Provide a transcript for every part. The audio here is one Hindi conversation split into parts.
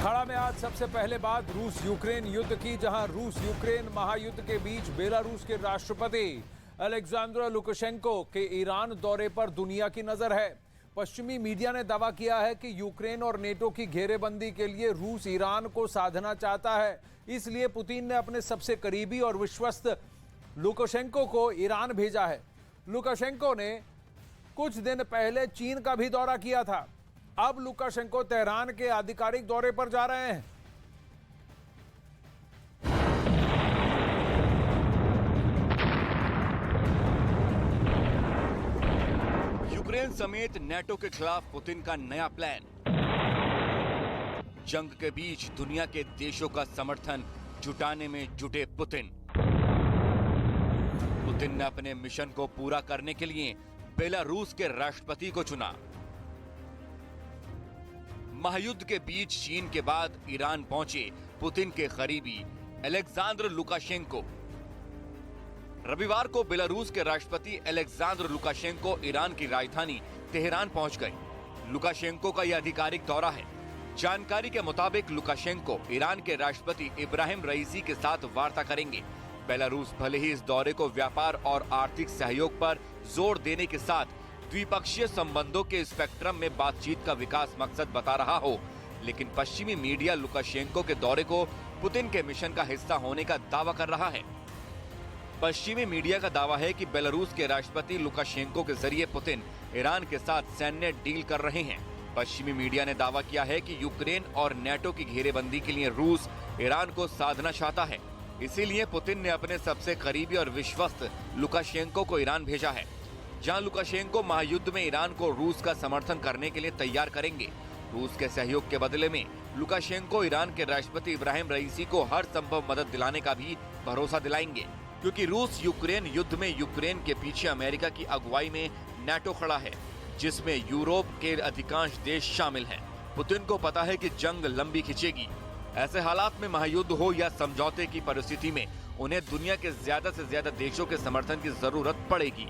अखाड़ा में आज सबसे पहले बात रूस यूक्रेन युद्ध की, जहां रूस यूक्रेन महायुद्ध के बीच बेलारूस के राष्ट्रपति अलेक्जेंडर लुकाशेंको के ईरान दौरे पर दुनिया की नजर है। पश्चिमी मीडिया ने दावा किया है कि यूक्रेन और नेटो की घेरेबंदी के लिए रूस ईरान को साधना चाहता है, इसलिए पुतिन ने अपने सबसे करीबी और विश्वस्त लुकाशेंको को ईरान भेजा है। लुकाशेंको ने कुछ दिन पहले चीन का भी दौरा किया था। अब लुकाशेंको तेहरान के आधिकारिक दौरे पर जा रहे हैं। यूक्रेन समेत नेटो के खिलाफ पुतिन का नया प्लान। जंग के बीच दुनिया के देशों का समर्थन जुटाने में जुटे पुतिन। पुतिन ने अपने मिशन को पूरा करने के लिए बेलारूस के राष्ट्रपति को चुना। महायुद्ध के बीच चीन के बाद ईरान पहुंचे पुतिन के करीबी अलेक्जेंडर लुकाशेंको। रविवार को बेलारूस के राष्ट्रपति अलेक्जेंडर लुकाशेंको ईरान की राजधानी तेहरान पहुंच गए। लुकाशेंको का यह आधिकारिक दौरा है। जानकारी के मुताबिक लुकाशेंको ईरान के राष्ट्रपति इब्राहिम रईसी के साथ वार्ता करेंगे। बेलारूस भले ही इस दौरे को व्यापार और आर्थिक सहयोग पर जोर देने के साथ द्विपक्षीय संबंधों के स्पेक्ट्रम में बातचीत का विकास मकसद बता रहा हो, लेकिन पश्चिमी मीडिया लुकाशेंको के दौरे को पुतिन के मिशन का हिस्सा होने का दावा कर रहा है। पश्चिमी मीडिया का दावा है कि बेलारूस के राष्ट्रपति लुकाशेंको के जरिए पुतिन ईरान के साथ सैन्य डील कर रहे हैं। पश्चिमी मीडिया ने दावा किया है कि यूक्रेन और नेटो की घेरेबंदी के लिए रूस ईरान को साधना चाहता है, इसीलिए पुतिन ने अपने सबसे करीबी और विश्वस्त लुकाशेंको को ईरान भेजा है, जहां लुकाशेंको महायुद्ध में ईरान को रूस का समर्थन करने के लिए तैयार करेंगे। रूस के सहयोग के बदले में लुकाशेंको ईरान के राष्ट्रपति इब्राहिम रईसी को हर संभव मदद दिलाने का भी भरोसा दिलाएंगे, क्योंकि रूस यूक्रेन युद्ध में यूक्रेन के पीछे अमेरिका की अगुवाई में नेटो खड़ा है, जिसमें यूरोप के अधिकांश देश शामिल हैं। पुतिन को पता है कि जंग लंबी खिंचेगी। ऐसे हालात में महायुद्ध हो या समझौते की परिस्थिति में उन्हें दुनिया के ज्यादा से ज्यादा देशों के समर्थन की जरूरत पड़ेगी।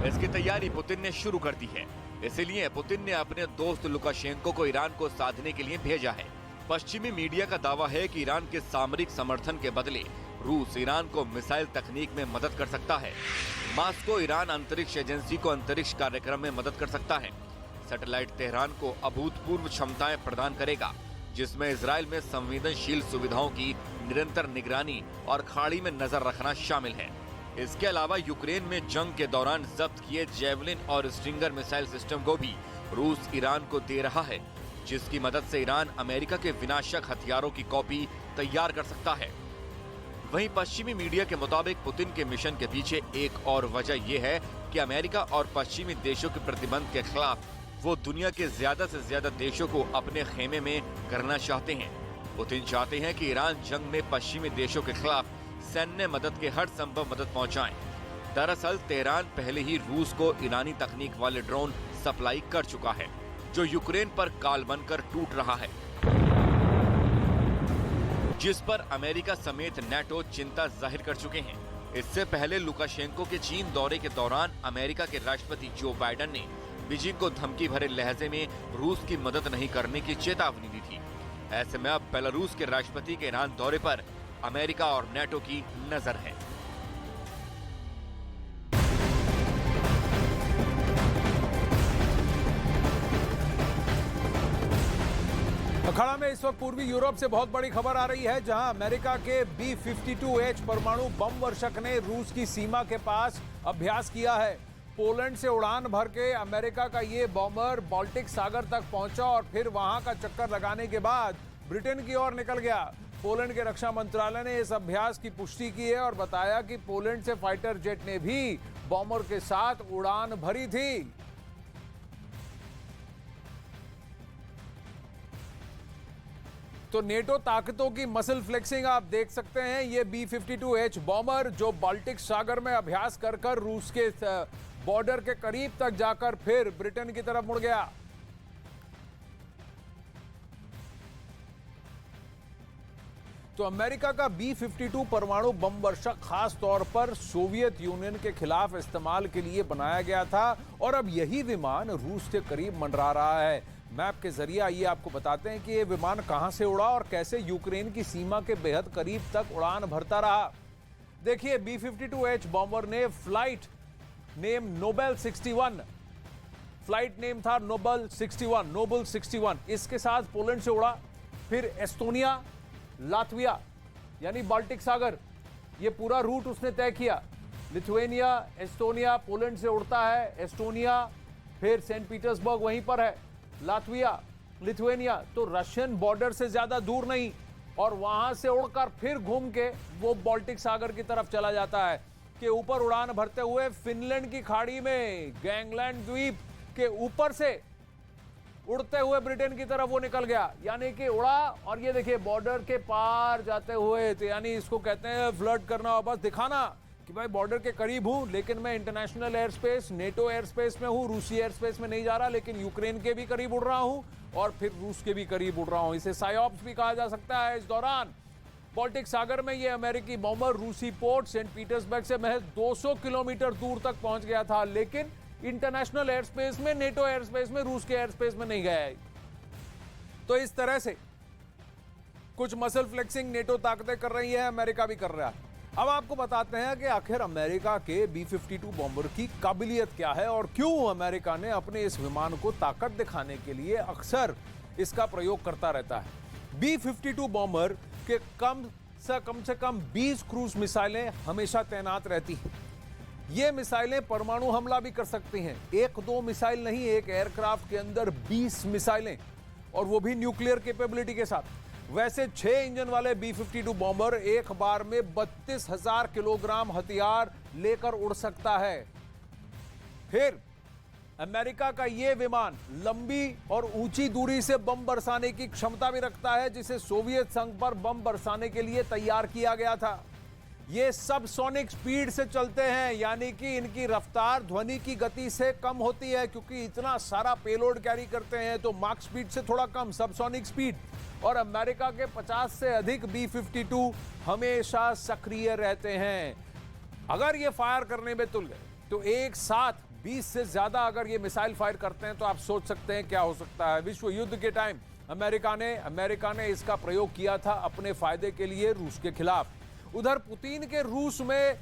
इसकी तैयारी पुतिन ने शुरू कर दी है, इसीलिए पुतिन ने अपने दोस्त लुकाशेंको को ईरान को साधने के लिए भेजा है। पश्चिमी मीडिया का दावा है कि ईरान के सामरिक समर्थन के बदले रूस ईरान को मिसाइल तकनीक में मदद कर सकता है। मास्को ईरान अंतरिक्ष एजेंसी को अंतरिक्ष कार्यक्रम में मदद कर सकता है। सैटेलाइट तेहरान को अभूतपूर्व क्षमताएं प्रदान करेगा, जिसमें इजराइल में संवेदनशील सुविधाओं की निरंतर निगरानी और खाड़ी में नजर रखना शामिल है। इसके अलावा यूक्रेन में जंग के दौरान जब्त किए जेवलिन और स्ट्रिंगर मिसाइल सिस्टम को भी रूस ईरान को दे रहा है, जिसकी मदद से ईरान अमेरिका के विनाशक हथियारों की कॉपी तैयार कर सकता है। वहीं पश्चिमी मीडिया के मुताबिक पुतिन के मिशन के पीछे एक और वजह यह है कि अमेरिका और पश्चिमी देशों के प्रतिबंध के खिलाफ वो दुनिया के ज्यादा से ज्यादा देशों को अपने खेमे में करना चाहते हैं। पुतिन चाहते हैं कि ईरान जंग में पश्चिमी देशों के खिलाफ सैन्य मदद के हर संभव मदद पहुंचाएं। दरअसल तेहरान पहले ही रूस को ईरानी तकनीक वाले ड्रोन सप्लाई कर चुका है, जो यूक्रेन पर काल बनकर टूट रहा है, जिस पर अमेरिका समेत नेटो चिंता जाहिर कर चुके हैं। इससे पहले लुकाशेंको के चीन दौरे के दौरान अमेरिका के राष्ट्रपति जो बाइडेन ने बीजिंग को धमकी भरे लहजे में रूस की मदद नहीं करने की चेतावनी दी थी। ऐसे में अब बेलारूस के राष्ट्रपति के ईरान दौरे पर अमेरिका और नेटो की नजर है। अखाड़ा में इस वक्त पूर्वी यूरोप से बहुत बड़ी खबर आ रही है, जहां अमेरिका के B-52H परमाणु बम वर्षक ने रूस की सीमा के पास अभ्यास किया है। पोलैंड से उड़ान भर के अमेरिका का ये बॉम्बर बाल्टिक सागर तक पहुंचा और फिर वहां का चक्कर लगाने के बाद ब्रिटेन की ओर निकल गया। पोलैंड के रक्षा मंत्रालय ने इस अभ्यास की पुष्टि की है और बताया कि पोलैंड से फाइटर जेट ने भी बॉम्बर के साथ उड़ान भरी थी। तो नेटो ताकतों की मसल फ्लेक्सिंग आप देख सकते हैं। ये B-52H बॉम्बर जो बाल्टिक सागर में अभ्यास कर रूस के बॉर्डर के करीब तक जाकर फिर ब्रिटेन की तरफ मुड़ गया। तो अमेरिका का B-52 परमाणु बम वर्षक खास तौर पर सोवियत यूनियन के खिलाफ इस्तेमाल के लिए बनाया गया था और अब यही विमान रूस के करीब मंडरा रहा है। मैप के जरिए आइए आपको बताते हैं कि ये विमान कहां से उड़ा और कैसे यूक्रेन की सीमा के बेहद करीब तक उड़ान भरता रहा। देखिए, B-52H बॉम्बर ने flight name Nobel 61, flight name था नोबल 61, इसके साथ पोलैंड से उड़ा, फिर एस्टोनिया, लातविया यानी बाल्टिक सागर, ये पूरा रूट उसने तय किया। लिथुआनिया, एस्टोनिया, पोलैंड से उड़ता है, एस्टोनिया, फिर सेंट पीटर्सबर्ग वहीं पर है, लातविया, लिथुआनिया, तो रशियन बॉर्डर से ज्यादा दूर नहीं, और वहां से उड़कर फिर घूम के वो बाल्टिक सागर की तरफ चला जाता है कि ऊपर उड़ान भरते हुए फिनलैंड की खाड़ी में गैंगलैंड द्वीप के ऊपर से उड़ते हुए ब्रिटेन की तरफ वो निकल गया, यानी कि उड़ा और ये देखिए बॉर्डर के पार जाते हुए, तो यानी इसको कहते हैं फ्लर्ट करना, बस दिखाना कि भाई बॉर्डर के करीब हूं, लेकिन मैं international air space, NATO air space में हूं, रूसी एयर स्पेस में नहीं जा रहा, लेकिन यूक्रेन के भी करीब उड़ रहा हूं और फिर रूस के भी करीब उड़ रहा हूं। इसे साइऑप्स भी कहा जा सकता है। इस दौरान बाल्टिक सागर में ये अमेरिकी बॉम्बर रूसी पोर्ट सेंट पीटर्सबर्ग से महज 200 किलोमीटर दूर तक पहुंच गया था, लेकिन इंटरनेशनल एयर स्पेस में, नेटो एयर स्पेस में, रूस के एयर स्पेस में नहीं गया। तो इस तरह से कुछ मसल फ्लेक्सिंग नेटो ताकतें कर रही है, अमेरिका भी कर रहा है। अब आपको बताते हैं कि आखिर अमेरिका के B-52 बॉम्बर की काबिलियत क्या है और क्यों अमेरिका ने अपने इस विमान को ताकत दिखाने के लिए अक्सर इसका प्रयोग करता रहता है। B-52 बॉम्बर के कम से कम 20 क्रूज मिसाइलें हमेशा तैनात रहती हैं। ये मिसाइलें परमाणु हमला भी कर सकती हैं। एक दो मिसाइल नहीं, एक एयरक्राफ्ट के अंदर 20 मिसाइलें, और वो भी न्यूक्लियर कैपेबिलिटी के साथ। वैसे 6 इंजन वाले B-52 बॉम्बर एक बार में 32,000 किलोग्राम हथियार लेकर उड़ सकता है। फिर अमेरिका का यह विमान लंबी और ऊंची दूरी से बम बरसाने की क्षमता भी रखता है, जिसे सोवियत संघ पर बम बरसाने के लिए तैयार किया गया था। ये सब सोनिक स्पीड से चलते हैं, यानी कि इनकी रफ्तार ध्वनि की गति से कम होती है, क्योंकि इतना सारा पेलोड कैरी करते हैं, तो माक स्पीड से थोड़ा कम, सबसोनिक स्पीड। और अमेरिका के 50 से अधिक B-52 हमेशा सक्रिय रहते हैं। अगर ये फायर करने में तुल गए तो एक साथ 20 से ज्यादा अगर ये मिसाइल फायर करते हैं तो आप सोच सकते हैं क्या हो सकता है। विश्व युद्ध के टाइम अमेरिका ने इसका प्रयोग किया था अपने फायदे के लिए रूस के खिलाफ। उधर पुतिन के रूस में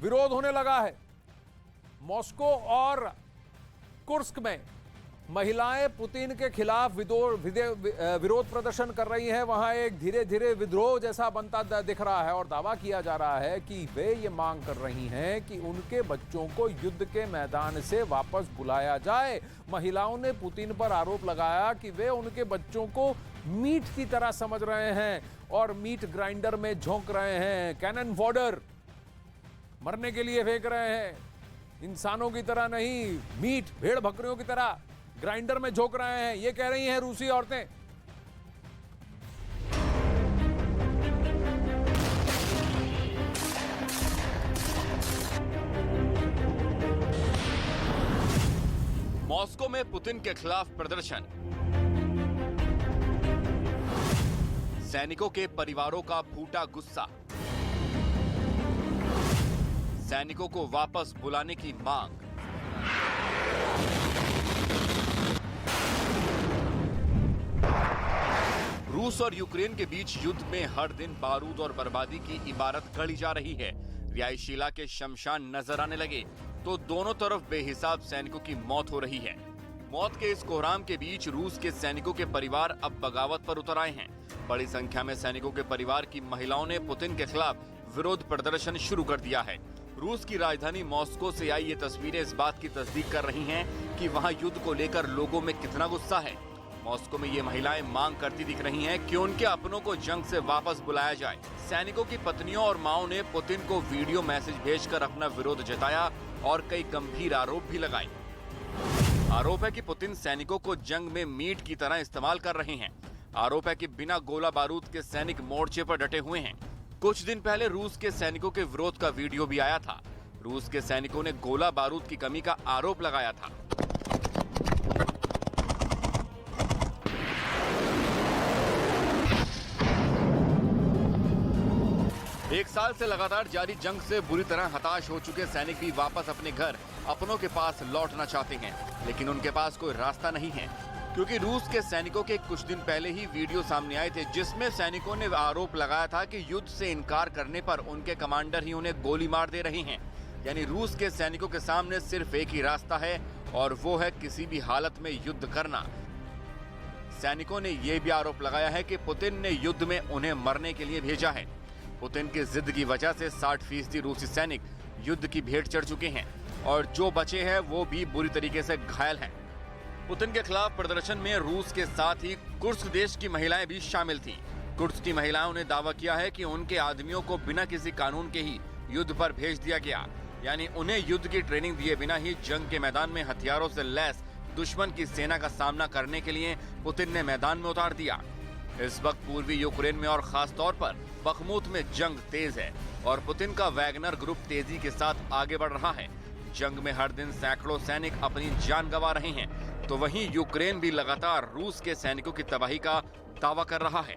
विरोध होने लगा है। मॉस्को और कुर्स्क में महिलाएं पुतिन के खिलाफ विरोध प्रदर्शन कर रही हैं। वहां एक धीरे धीरे विद्रोह जैसा बनता दिख रहा है और दावा किया जा रहा है कि वे ये मांग कर रही हैं कि उनके बच्चों को युद्ध के मैदान से वापस बुलाया जाए। महिलाओं ने पुतिन पर आरोप लगाया कि वे उनके बच्चों को मीट की तरह समझ रहे हैं और मीट ग्राइंडर में झोंक रहे हैं, कैनन फॉडर मरने के लिए फेंक रहे हैं, इंसानों की तरह नहीं, मीट भेड़ बकरियों की तरह ग्राइंडर में झोंक रहे हैं, ये कह रही हैं रूसी औरतें। मॉस्को में पुतिन के खिलाफ प्रदर्शन। सैनिकों के परिवारों का फूटा गुस्सा। सैनिकों को वापस बुलाने की मांग। रूस और यूक्रेन के बीच युद्ध में हर दिन बारूद और बर्बादी की इबारत गढ़ी जा रही है। रिहायशी इलाके शमशान नजर आने लगे तो दोनों तरफ बेहिसाब सैनिकों की मौत हो रही है। मौत के इस कोहराम के बीच रूस के सैनिकों के परिवार अब बगावत पर उतर आए हैं। बड़ी संख्या में सैनिकों के परिवार की महिलाओं ने पुतिन के खिलाफ विरोध प्रदर्शन शुरू कर दिया है। रूस की राजधानी मॉस्को से आई ये तस्वीरें इस बात की तस्दीक कर रही हैं कि वहां युद्ध को लेकर लोगों में कितना गुस्सा है। मॉस्को में ये महिलाएं मांग करती दिख रही हैं कि उनके अपनों को जंग से वापस बुलाया जाए। सैनिकों की पत्नियों और माओं ने पुतिन को वीडियो मैसेज भेजकर अपना विरोध जताया और कई गंभीर आरोप भी लगाए। आरोप है कि पुतिन सैनिकों को जंग में मीट की तरह इस्तेमाल कर रहे हैं। आरोप है कि बिना गोला बारूद के सैनिक मोर्चे पर डटे हुए हैं। कुछ दिन पहले रूस के सैनिकों के विरोध का वीडियो भी आया था। रूस के सैनिकों ने गोला बारूद की कमी का आरोप लगाया था। एक साल से लगातार जारी जंग से बुरी तरह हताश हो चुके सैनिक भी वापस अपने घर, अपनों के पास लौटना चाहते हैं। लेकिन उनके पास कोई रास्ता नहीं है, क्योंकि रूस के सैनिकों के कुछ दिन पहले ही वीडियो सामने आए थे जिसमें सैनिकों ने आरोप लगाया था कि युद्ध से इनकार करने पर उनके कमांडर ही उन्हें गोली मार दे रहे हैं। यानी रूस के सैनिकों के सामने सिर्फ एक ही रास्ता है और वो है किसी भी हालत में युद्ध करना। सैनिकों ने यह भी आरोप लगाया है कि पुतिन ने युद्ध में उन्हें मरने के लिए भेजा है। पुतिन की जिद की वजह से 60% रूसी सैनिक युद्ध की भेंट चढ़ चुके हैं और जो बचे हैं वो भी बुरी तरीके से घायल हैं। पुतिन के खिलाफ प्रदर्शन में रूस के साथ ही कुर्स्क देश की महिलाएं भी शामिल थीं। कुर्स्क की महिलाओं ने दावा किया है कि उनके आदमियों को बिना किसी कानून के ही युद्ध पर भेज दिया गया, यानी उन्हें युद्ध की ट्रेनिंग दिए बिना ही जंग के मैदान में हथियारों से लैस दुश्मन की सेना का सामना करने के लिए पुतिन ने मैदान में उतार दिया। इस वक्त पूर्वी यूक्रेन में और खास तौर पर बखमुत में जंग तेज है और पुतिन का वैगनर ग्रुप तेजी के साथ आगे बढ़ रहा है। जंग में हर दिन सैकड़ों सैनिक अपनी जान गंवा रहे हैं, तो वहीं यूक्रेन भी लगातार रूस के सैनिकों की तबाही का दावा कर रहा है।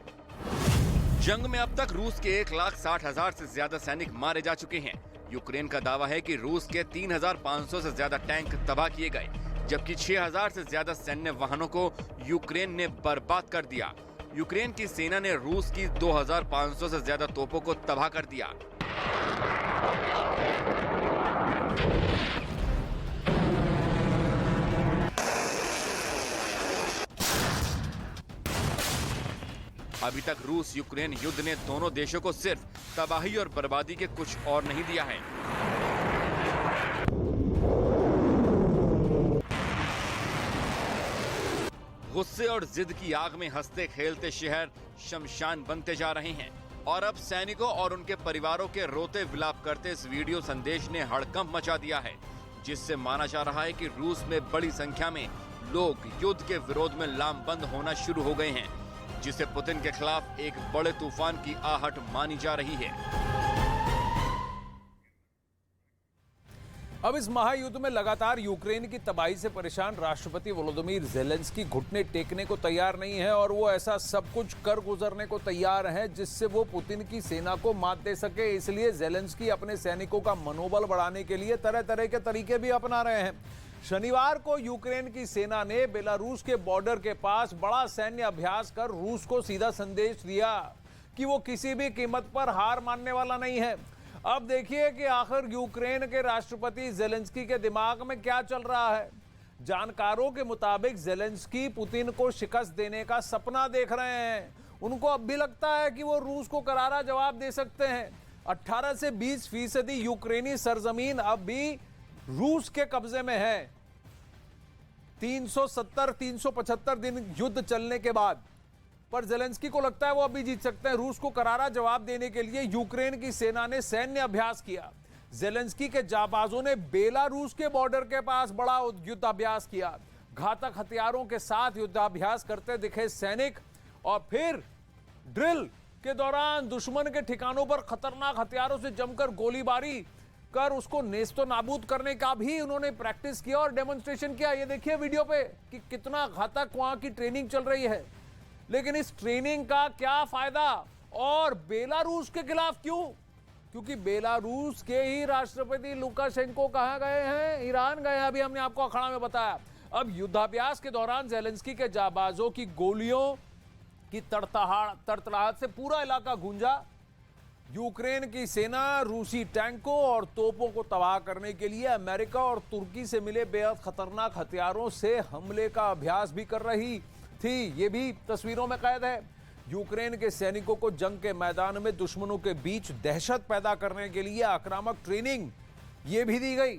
जंग में अब तक रूस के 1,60,000 से ज्यादा सैनिक मारे जा चुके हैं। यूक्रेन का दावा है कि रूस के 3,500 से ज्यादा टैंक तबाह किए गए, जबकि 6,000 से ज्यादा सैन्य वाहनों को यूक्रेन ने बर्बाद कर दिया। यूक्रेन की सेना ने रूस की 2,500 से ज्यादा तोपों को तबाह कर दिया। अभी तक रूस यूक्रेन युद्ध ने दोनों देशों को सिर्फ तबाही और बर्बादी के कुछ और नहीं दिया है। गुस्से और जिद की आग में हंसते खेलते शहर शमशान बनते जा रहे हैं और अब सैनिकों और उनके परिवारों के रोते विलाप करते इस वीडियो संदेश ने हड़कंप मचा दिया है, जिससे माना जा रहा है कि रूस में बड़ी संख्या में लोग युद्ध के विरोध में लामबंद होना शुरू हो गए हैं, जिसे पुतिन के खिलाफ एक बड़े तूफान की आहट मानी जा रही है। अब इस महायुद्ध में लगातार यूक्रेन की तबाही से परेशान राष्ट्रपति वोलोदिमीर ज़ेलेंस्की घुटने टेकने को तैयार नहीं है और वो ऐसा सब कुछ कर गुजरने को तैयार है जिससे वो पुतिन की सेना को मात दे सके। इसलिए ज़ेलेंस्की अपने सैनिकों का मनोबल बढ़ाने के लिए तरह तरह के तरीके भी अपना रहे हैं। शनिवार को यूक्रेन की सेना ने बेलारूस के बॉर्डर के पास बड़ा सैन्य अभ्यास कर रूस को सीधा संदेश दिया कि वो किसी भी कीमत पर हार मानने वाला नहीं है। अब देखिए कि आखिर यूक्रेन के राष्ट्रपति ज़ेलेंस्की के दिमाग में क्या चल रहा है। जानकारों के मुताबिक ज़ेलेंस्की पुतिन को शिकस्त देने का सपना देख रहे हैं। उनको अब भी लगता है कि वो रूस को करारा जवाब दे सकते हैं। 18 से 20% यूक्रेनी सरजमीन अब भी रूस के कब्जे में है। 370-375 दिन युद्ध चलने के बाद, पर ज़ेलेंस्की को लगता है वो अभी जीत सकते हैं। रूस को करारा जवाब देने के लिए यूक्रेन की सेना ने सैन्य अभ्यास किया। ज़ेलेंस्की के जाबाजों ने बेलारूस के बॉर्डर के पास बड़ा युद्धाभ्यास किया। घातक हथियारों के साथ युद्धाभ्यास करते दिखे सैनिक और फिर ड्रिल के दौरान दुश्मन के ठिकानों पर खतरनाक हथियारों से जमकर गोलीबारी कर उसको नेस्तो नाबूद करने का भी उन्होंने प्रैक्टिस किया और डेमोन्स्ट्रेशन किया। ये देखिए वीडियो पे कि कितना घातक वहां की ट्रेनिंग चल रही है। लेकिन इस ट्रेनिंग का क्या फायदा और बेलारूस के खिलाफ क्यों? क्योंकि बेलारूस के ही राष्ट्रपति लुकाशेंको कहां गए हैं? ईरान गए हैं। अभी हमने आपको अखाड़ा में बताया। अब युद्धाभ्यास के दौरान ज़ेलेंस्की के जाबाजों की गोलियों की तड़तड़ाहट से पूरा इलाका गूंजा। यूक्रेन की सेना रूसी टैंकों और तोपों को तबाह करने के लिए अमेरिका और तुर्की से मिले बेहद खतरनाक हथियारों से हमले का अभ्यास भी कर रही थी। ये भी तस्वीरों में कैद है। यूक्रेन के सैनिकों को जंग के मैदान में दुश्मनों के बीच दहशत पैदा करने के लिए आक्रामक ट्रेनिंग ये भी दी गई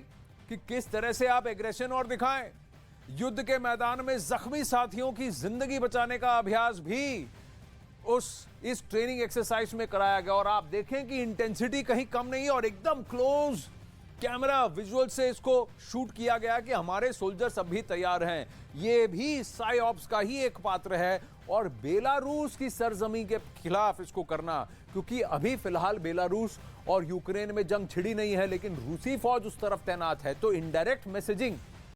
कि किस तरह से आप एग्रेशन और दिखाएं। युद्ध के मैदान में जख्मी साथियों की जिंदगी बचाने का अभ्यास भी इस ट्रेनिंग एक्सरसाइज में कराया गया और आप देखें कि इंटेंसिटी कहीं कम नहीं और एकदम क्लोज कैमरा विजुअल से इसको शूट किया गया कि हमारे सोल्जर्स अब भी तैयार हैं। ये भी साइऑप्स का ही एक पात्र है और बेलारूस की सरजमी के खिलाफ इसको करना, क्योंकि अभी फिलहाल बेलारूस और यूक्रेन में जंग छिड़ी नहीं है, लेकिन रूसी फौज उस तरफ तैनात है। तो इनडायरेक्ट मैसेजिंग